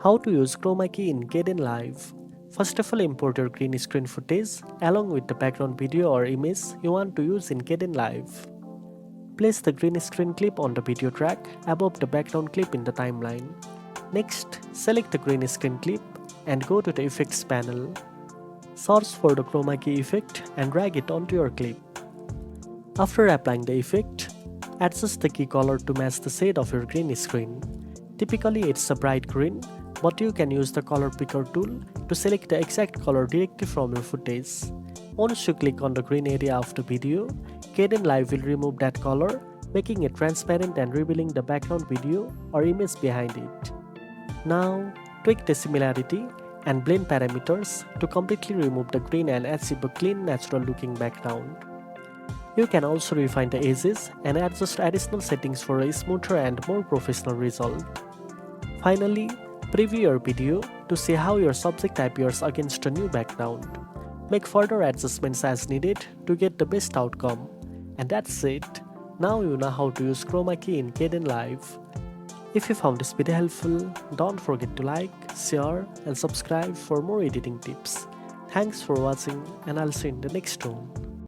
How to use Chroma key in Kdenlive. First of all, import your green screen footage along with the background video or image you want to use in Kdenlive. Place the green screen clip on the video track above the background clip in the timeline. Next, select the green screen clip and go to the Effects panel. Search for the Chroma key effect and drag it onto your clip. After applying the effect, adjust the key color to match the shade of your green screen. Typically it's a bright green, but you can use the color picker tool to select the exact color directly from your footage. Once you click on the green area of the video, Kdenlive will remove that color, making it transparent and revealing the background video or image behind it. Now, tweak the similarity and blend parameters to completely remove the green and achieve a clean, natural looking background. You can also refine the edges and adjust additional settings for a smoother and more professional result. Finally, preview your video to see how your subject appears against a new background. Make further adjustments as needed to get the best outcome. And that's it. Now you know how to use Chroma key in Kdenlive. If you found this video helpful, don't forget to like, share and subscribe for more editing tips. Thanks for watching and I'll see you in the next one.